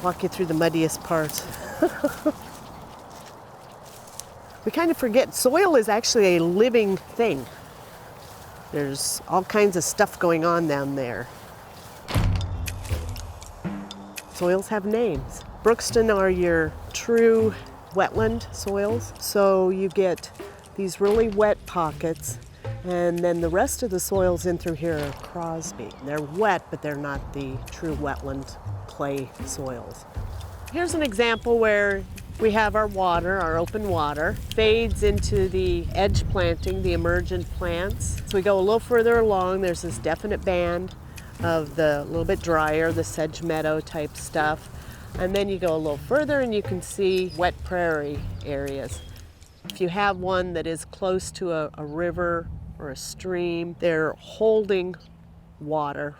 walk you through the muddiest parts. We kind of forget soil is actually a living thing. There's all kinds of stuff going on down there. Soils have names. Brookston are your true wetland soils. So you get these really wet pockets, and then the rest of the soils in through here are Crosby. They're wet, but they're not the true wetland clay soils. Here's an example where we have our water, our open water, fades into the edge planting, the emergent plants. So we go a little further along, there's this definite band of the little bit drier, the sedge meadow type stuff. And then you go a little further and you can see wet prairie areas. If you have one that is close to a river or a stream, they're holding water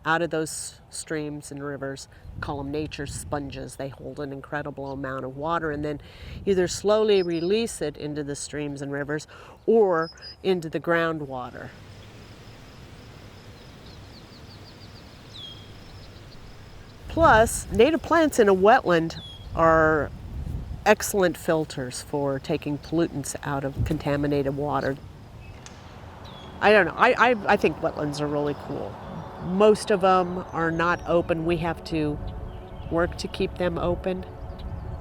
out of those streams and rivers. Call them nature sponges. They hold an incredible amount of water and then either slowly release it into the streams and rivers or into the groundwater. Plus, native plants in a wetland are excellent filters for taking pollutants out of contaminated water. I don't know, I think wetlands are really cool. Most of them are not open. We have to work to keep them open.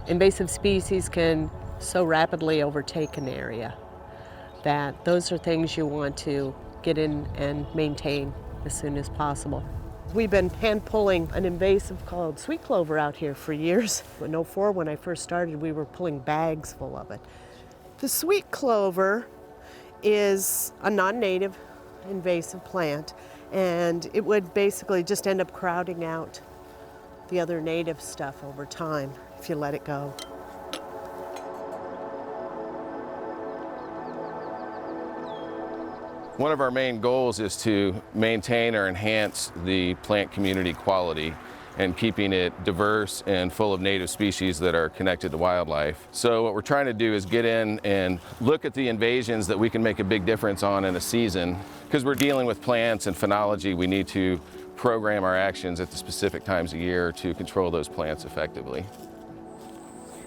Invasive species can so rapidly overtake an area that those are things you want to get in and maintain as soon as possible. We've been hand pulling an invasive called sweet clover out here for years. In '04, when I first started, we were pulling bags full of it. The sweet clover is a non-native invasive plant, and it would basically just end up crowding out the other native stuff over time if you let it go. One of our main goals is to maintain or enhance the plant community quality and keeping it diverse and full of native species that are connected to wildlife. So what we're trying to do is get in and look at the invasions that we can make a big difference on in a season. Because we're dealing with plants and phenology, we need to program our actions at the specific times of year to control those plants effectively.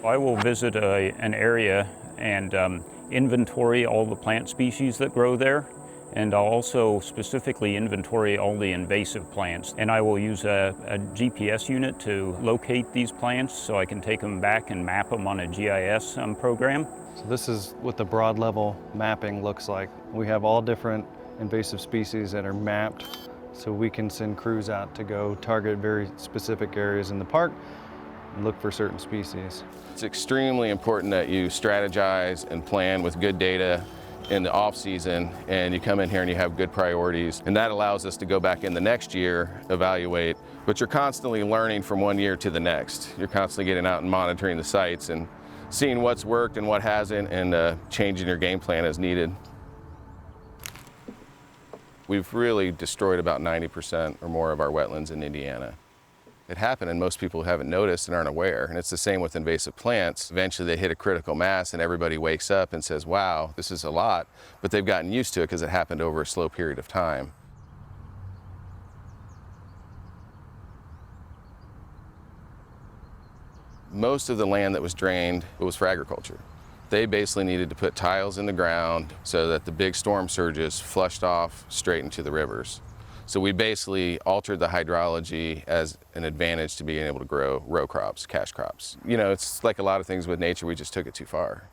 I will visit an area and inventory all the plant species that grow there. And I'll also specifically inventory all the invasive plants. And I will use a GPS unit to locate these plants so I can take them back and map them on a GIS program. So this is what the broad level mapping looks like. We have all different invasive species that are mapped, so we can send crews out to go target very specific areas in the park and look for certain species. It's extremely important that you strategize and plan with good data in the off season, and you come in here and you have good priorities, and that allows us to go back in the next year, evaluate, but you're constantly learning from one year to the next. You're constantly getting out and monitoring the sites and seeing what's worked and what hasn't, and changing your game plan as needed. We've really destroyed about 90% or more of our wetlands in Indiana. It happened and most people haven't noticed and aren't aware. And it's the same with invasive plants. Eventually they hit a critical mass and everybody wakes up and says, wow, this is a lot. But they've gotten used to it because it happened over a slow period of time. Most of the land that was drained was for agriculture. They basically needed to put tiles in the ground so that the big storm surges flushed off straight into the rivers. So we basically altered the hydrology as an advantage to being able to grow row crops, cash crops. You know, it's like a lot of things with nature, we just took it too far.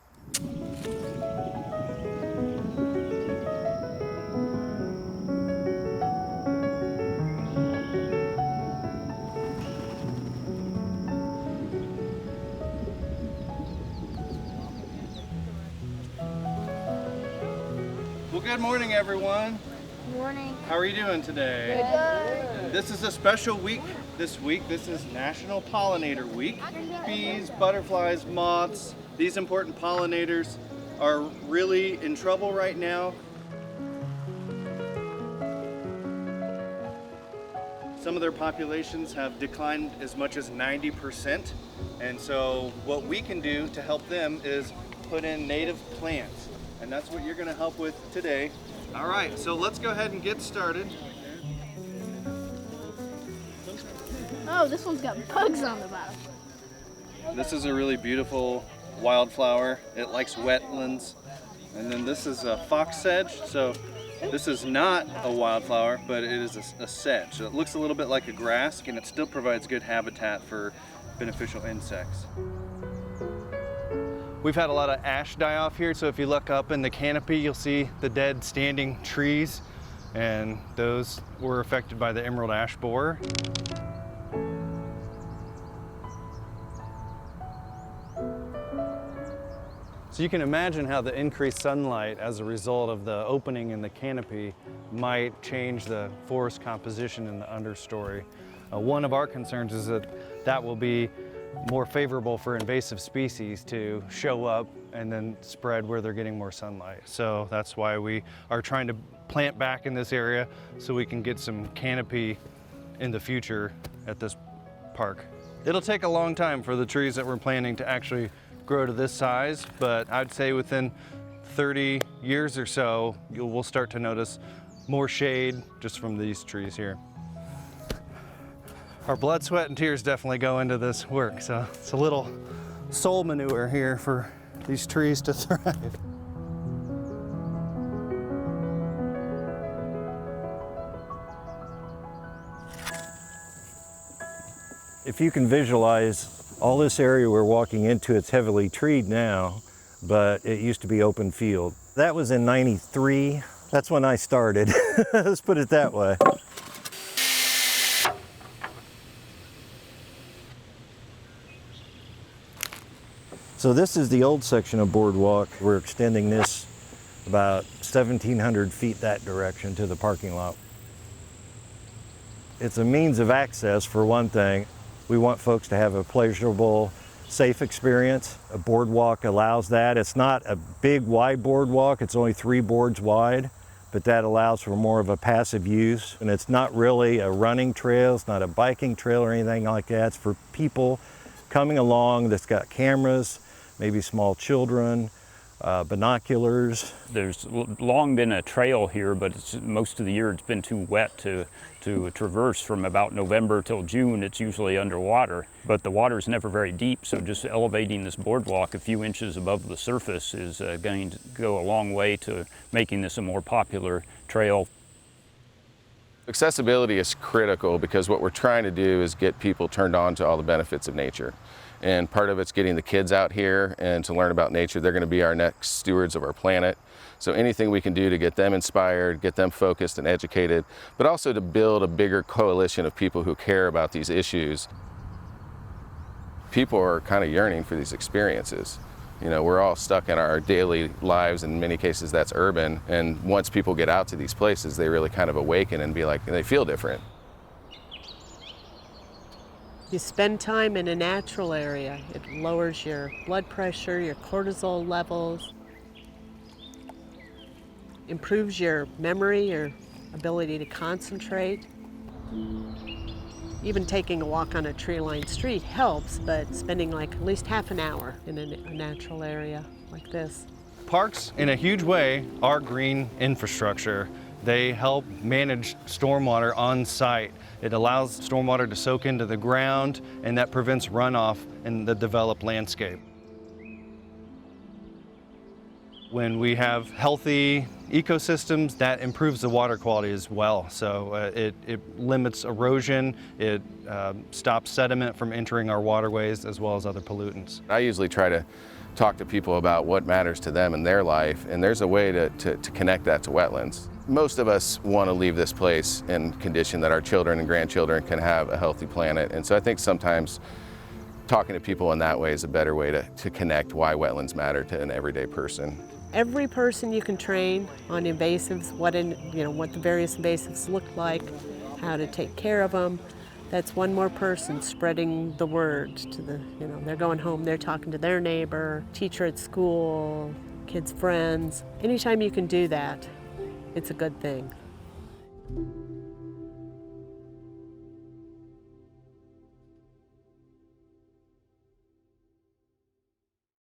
Well, good morning, everyone. Good morning. How are you doing today? Good. This is a special week. This week, this is National Pollinator Week. Bees, butterflies, moths, these important pollinators are really in trouble right now. Some of their populations have declined as much as 90%. And so what we can do to help them is put in native plants. And that's what you're going to help with today. All right, so let's go ahead and get started. Oh, this one's got bugs on the bottom. This is a really beautiful wildflower. It likes wetlands. And then this is a fox sedge. So this is not a wildflower, but it is a sedge. So it looks a little bit like a grass, and it still provides good habitat for beneficial insects. We've had a lot of ash die off here, so if you look up in the canopy, you'll see the dead standing trees, and those were affected by the emerald ash borer. So you can imagine how the increased sunlight as a result of the opening in the canopy might change the forest composition in the understory. One of our concerns is that that will be more favorable for invasive species to show up and then spread where they're getting more sunlight. So that's why we are trying to plant back in this area so we can get some canopy in the future at this park. It'll take a long time for the trees that we're planting to actually grow to this size, but I'd say within 30 years or so, we'll start to notice more shade just from these trees here. Our blood, sweat, and tears definitely go into this work, so it's a little soul manure here for these trees to thrive. If you can visualize all this area we're walking into, it's heavily treed now, but it used to be open field. That was in '93. That's when I started. Let's put it that way. So this is the old section of boardwalk. We're extending this about 1,700 feet that direction to the parking lot. It's a means of access for one thing. We want folks to have a pleasurable, safe experience. A boardwalk allows that. It's not a big, wide boardwalk. It's only 3 boards wide, but that allows for more of a passive use. And it's not really a running trail. It's not a biking trail or anything like that. It's for people coming along that's got cameras, maybe small children, binoculars. There's long been a trail here, but most of the year it's been too wet to traverse. From about November till June, it's usually underwater. But the water's never very deep, so just elevating this boardwalk a few inches above the surface is going to go a long way to making this a more popular trail. Accessibility is critical because what we're trying to do is get people turned on to all the benefits of nature. And part of it's getting the kids out here and to learn about nature. They're going to be our next stewards of our planet. So anything we can do to get them inspired, get them focused and educated, but also to build a bigger coalition of people who care about these issues. People are kind of yearning for these experiences. You know, we're all stuck in our daily lives, and in many cases that's urban. And once people get out to these places, they really kind of awaken and be like, they feel different. You spend time in a natural area, it lowers your blood pressure, your cortisol levels, improves your memory, your ability to concentrate. Even taking a walk on a tree-lined street helps, but spending like at least half an hour in a natural area like this. Parks, in a huge way, are green infrastructure. They help manage stormwater on site. It allows stormwater to soak into the ground, and that prevents runoff in the developed landscape. When we have healthy ecosystems, that improves the water quality as well. So it limits erosion, it stops sediment from entering our waterways, as well as other pollutants. I usually try to talk to people about what matters to them in their life, and there's a way to connect that to wetlands. Most of us want to leave this place in condition that our children and grandchildren can have a healthy planet. And so I think sometimes talking to people in that way is a better way to connect why wetlands matter to an everyday person. Every person you can train on invasives, what the various invasives look like, how to take care of them. That's one more person spreading the word to they're going home, they're talking to their neighbor, teacher at school, kids' friends. Anytime you can do that, it's a good thing.